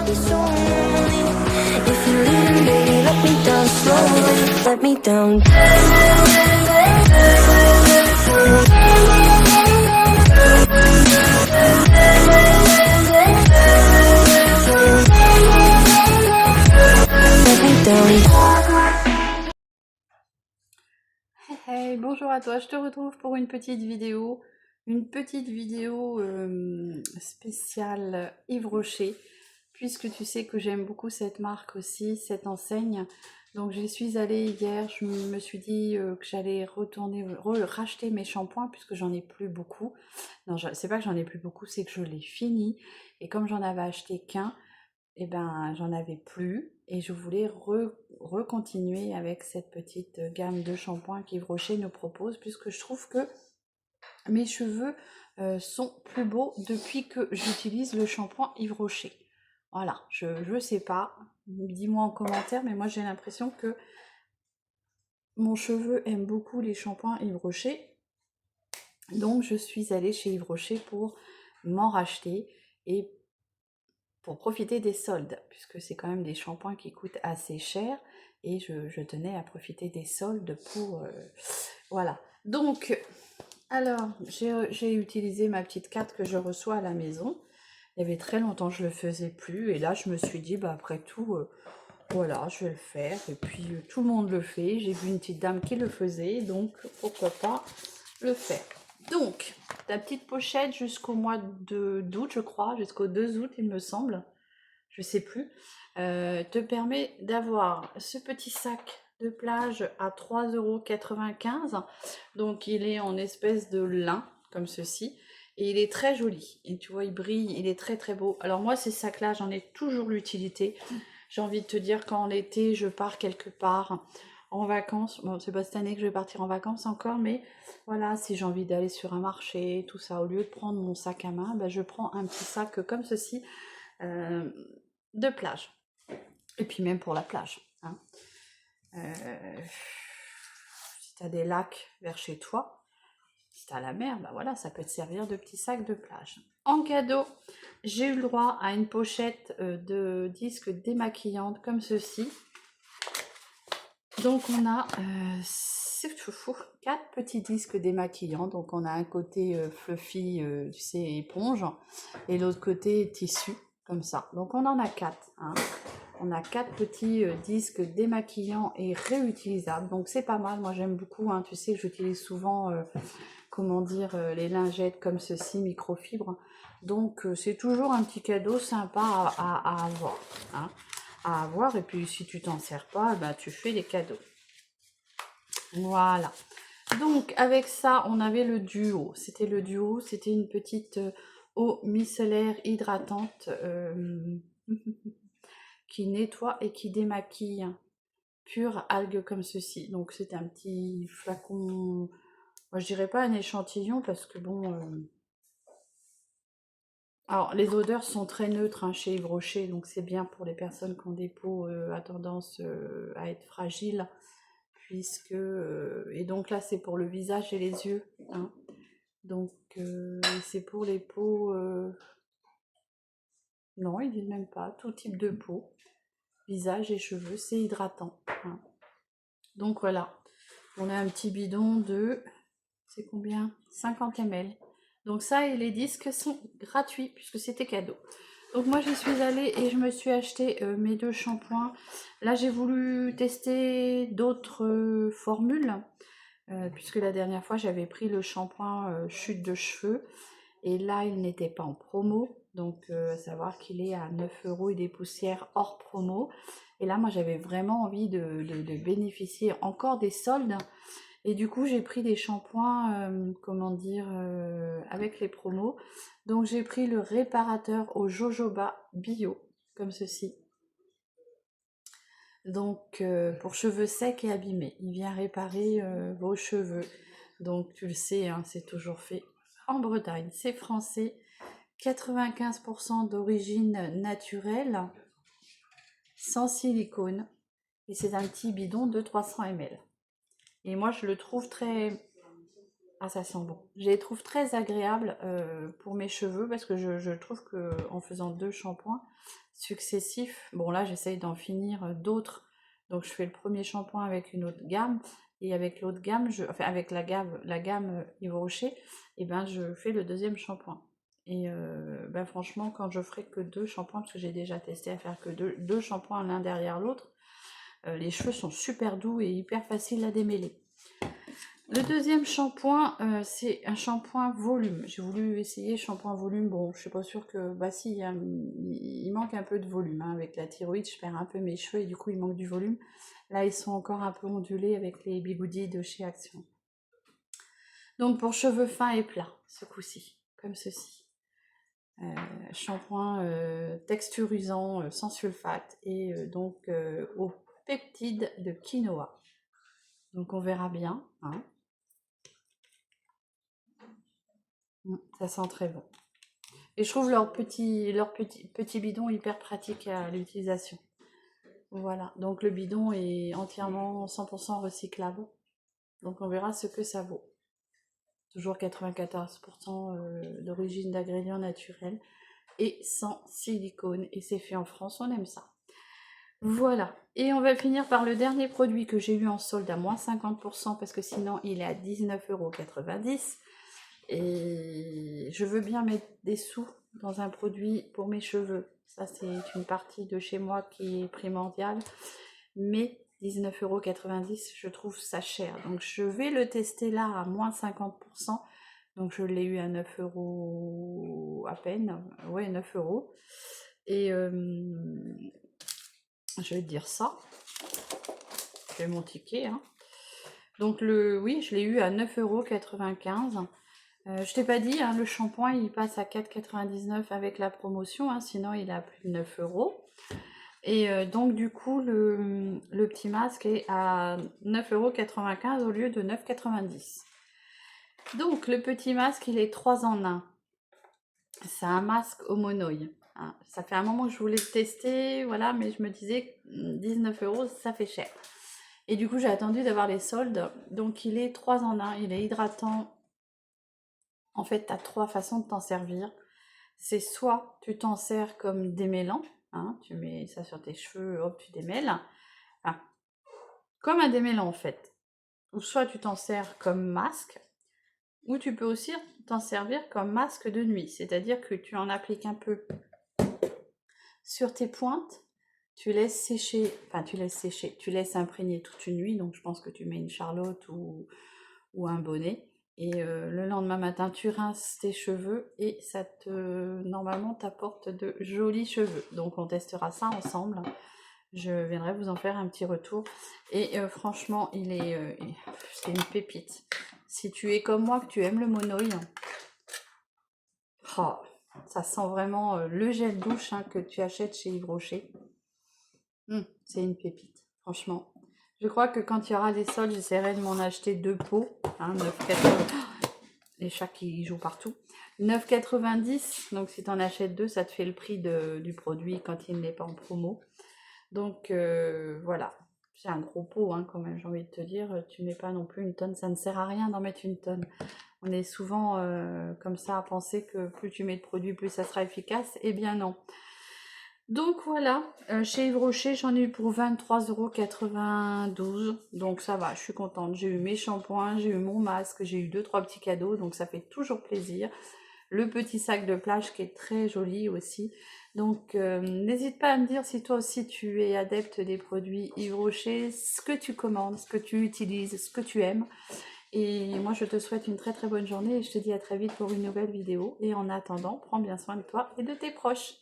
be so lonely. If you're leaving, baby, let me down slowly. Let me down. Let me down. Hey, bonjour à toi, je te retrouve pour une petite vidéo spéciale Yves Rocher, puisque tu sais que j'aime beaucoup cette marque aussi, cette enseigne. Donc j'y suis allée hier, je me suis dit que j'allais racheter mes shampoings puisque j'en ai plus beaucoup. Non, c'est pas que j'en ai plus beaucoup, c'est que je l'ai fini. Et comme j'en avais acheté qu'un, et ben j'en avais plus et je voulais recontinuer avec cette petite gamme de shampoings qu'Yves Rocher nous propose, puisque je trouve que mes cheveux sont plus beaux depuis que j'utilise le shampoing Yves Rocher. Voilà, je sais pas, dis-moi en commentaire, mais moi j'ai l'impression que mon cheveu aime beaucoup les shampoings Yves Rocher. Donc je suis allée chez Yves Rocher pour m'en racheter et pour profiter des soldes, puisque c'est quand même des shampoings qui coûtent assez cher et je tenais à profiter des soldes pour... voilà. Donc, alors, j'ai utilisé ma petite carte que je reçois à la maison. Il y avait très longtemps que je le faisais plus et là je me suis dit, bah après tout, voilà, je vais le faire. Et puis tout le monde le fait. J'ai vu une petite dame qui le faisait, donc pourquoi pas le faire. Donc, ta petite pochette jusqu'au mois d'août, je crois, jusqu'au 2 août, il me semble, je sais plus, te permet d'avoir ce petit sac de plage à 3,95 €. Donc, il est en espèce de lin, comme ceci. Et il est très joli. Et tu vois, il brille, il est très très beau. Alors moi, ces sacs-là, j'en ai toujours l'utilité. J'ai envie de te dire qu'en été, je pars quelque part en vacances. Bon, c'est pas cette année que je vais partir en vacances encore, mais voilà, si j'ai envie d'aller sur un marché, tout ça, au lieu de prendre mon sac à main, ben, je prends un petit sac comme ceci de plage. Et puis même pour la plage. Hein. Si tu as des lacs vers chez toi, si tu as la mer, ben voilà, ça peut te servir de petit sac de plage. En cadeau, j'ai eu le droit à une pochette de disques démaquillantes comme ceci. Donc on a 4 petits disques démaquillants. Donc on a un côté fluffy, tu sais, éponge, et l'autre côté tissu, comme ça. Donc on en a 4. Hein. On a 4 petits disques démaquillants et réutilisables. Donc c'est pas mal, moi j'aime beaucoup. Hein. Tu sais que j'utilise souvent, comment dire, les lingettes comme ceci, microfibre. Donc c'est toujours un petit cadeau sympa à avoir. Hein. À avoir, et puis si tu t'en sers pas, bah, tu fais des cadeaux. Voilà. Donc avec ça, on avait le duo. C'était le duo, c'était une petite eau micellaire hydratante qui nettoie et qui démaquille. Pure algue comme ceci. Donc c'est un petit flacon, moi je dirais pas un échantillon parce que bon... Alors, les odeurs sont très neutres hein, chez Yves Rocher, donc c'est bien pour les personnes qui ont des peaux à tendance à être fragiles, puisque... et donc là, c'est pour le visage et les yeux. Hein. Donc, c'est pour les peaux... non, ils disent même pas, tout type de peau, visage et cheveux, c'est hydratant. Hein. Donc voilà, on a un petit bidon de... c'est combien? 50 ml. Donc ça et les disques sont gratuits puisque c'était cadeau. Donc moi j'y suis allée et je me suis acheté mes 2 shampoings. Là j'ai voulu tester d'autres formules puisque la dernière fois j'avais pris le shampoing chute de cheveux et là il n'était pas en promo. Donc à savoir qu'il est à 9 € et des poussières hors promo. Et là moi j'avais vraiment envie de bénéficier encore des soldes. Et du coup, j'ai pris des shampoings, comment dire, avec les promos. Donc, j'ai pris le réparateur au jojoba bio, comme ceci. Donc, pour cheveux secs et abîmés. Il vient réparer vos cheveux. Donc, tu le sais, hein, c'est toujours fait en Bretagne. C'est français. 95% d'origine naturelle, sans silicone. Et c'est un petit bidon de 300 ml. Et moi, je le trouve très Ah, ça sent bon. Je les trouve très agréables pour mes cheveux parce que je trouve que en faisant 2 shampoings successifs, bon là j'essaye d'en finir d'autres. Donc je fais le premier shampoing avec une autre gamme et avec l'autre gamme, enfin avec la gamme Yves Rocher, et ben je fais le deuxième shampoing. Et ben franchement, quand je ferai que 2 shampoings, parce que j'ai déjà testé à faire que deux shampoings l'un derrière l'autre, les cheveux sont super doux et hyper faciles à démêler. Le deuxième shampoing, c'est un shampoing volume. J'ai voulu essayer shampoing volume. Bon, je suis pas sûre que... Bah si, il manque un peu de volume. Hein. Avec la thyroïde, je perds un peu mes cheveux et du coup, il manque du volume. Là, ils sont encore un peu ondulés avec les bigoudis de chez Action. Donc, pour cheveux fins et plats, ce coup-ci, comme ceci. Shampoing texturisant, sans sulfate et donc aux peptides de quinoa. Donc, on verra bien. Hein. Ça sent très bon. Et je trouve leur petit bidon hyper pratique à l'utilisation. Voilà, donc le bidon est entièrement 100% recyclable. Donc on verra ce que ça vaut. Toujours 94% d'origine d'ingrédients naturels et sans silicone. Et c'est fait en France, on aime ça. Voilà, et on va finir par le dernier produit que j'ai eu en solde à moins 50% parce que sinon il est à 19,90 €. Et je veux bien mettre des sous dans un produit pour mes cheveux. Ça, c'est une partie de chez moi qui est primordiale. Mais 19,90 €, je trouve ça cher. Donc, je vais le tester là à moins 50%. Donc, je l'ai eu à 9 € à peine. Ouais, 9 €. Et je vais te dire ça. Je vais mon ticket. Hein. Donc, oui, je l'ai eu à 9,95 €. Je t'ai pas dit, hein, le shampoing il passe à 4,99 € avec la promotion, hein, sinon il est à plus de 9 €. Et donc du coup le petit masque est à 9,95 € au lieu de 9,90 €. Donc le petit masque il est 3 en 1. C'est un masque homonoï. Hein. Ça fait un moment que je voulais le tester, voilà, mais je me disais 19 € ça fait cher. Et du coup j'ai attendu d'avoir les soldes. Donc il est 3 en 1, il est hydratant. En fait, tu as 3 façons de t'en servir. C'est soit tu t'en sers comme démêlant, hein, tu mets ça sur tes cheveux, hop, tu démêles. Enfin, comme un démêlant en fait. Ou soit tu t'en sers comme masque, ou tu peux aussi t'en servir comme masque de nuit. C'est-à-dire que tu en appliques un peu sur tes pointes, tu laisses sécher, tu laisses imprégner toute une nuit. Donc je pense que tu mets une charlotte ou un bonnet. Et le lendemain matin, tu rinces tes cheveux et ça normalement t'apporte de jolis cheveux. Donc on testera ça ensemble. Je viendrai vous en faire un petit retour. Et franchement, c'est une pépite. Si tu es comme moi, que tu aimes le monoï, oh, ça sent vraiment le gel douche hein, que tu achètes chez Yves Rocher. C'est une pépite, franchement. Je crois que quand il y aura des soldes, j'essaierai de m'en acheter 2 pots. Hein, 9,90 €. Les chats qui jouent partout. 9,90 €. Donc si tu en achètes 2, ça te fait le prix du produit quand il n'est pas en promo. Donc voilà. C'est un gros pot hein, quand même, j'ai envie de te dire. Tu mets pas non plus une tonne. Ça ne sert à rien d'en mettre une tonne. On est souvent comme ça à penser que plus tu mets de produits, plus ça sera efficace. Eh bien non. Donc voilà, chez Yves Rocher, j'en ai eu pour 23,92 €. Donc ça va, je suis contente. J'ai eu mes shampoings, j'ai eu mon masque, j'ai eu 2-3 petits cadeaux, donc ça fait toujours plaisir. Le petit sac de plage qui est très joli aussi. Donc n'hésite pas à me dire si toi aussi tu es adepte des produits Yves Rocher, ce que tu commandes, ce que tu utilises, ce que tu aimes. Et moi je te souhaite une très très bonne journée et je te dis à très vite pour une nouvelle vidéo. Et en attendant, prends bien soin de toi et de tes proches.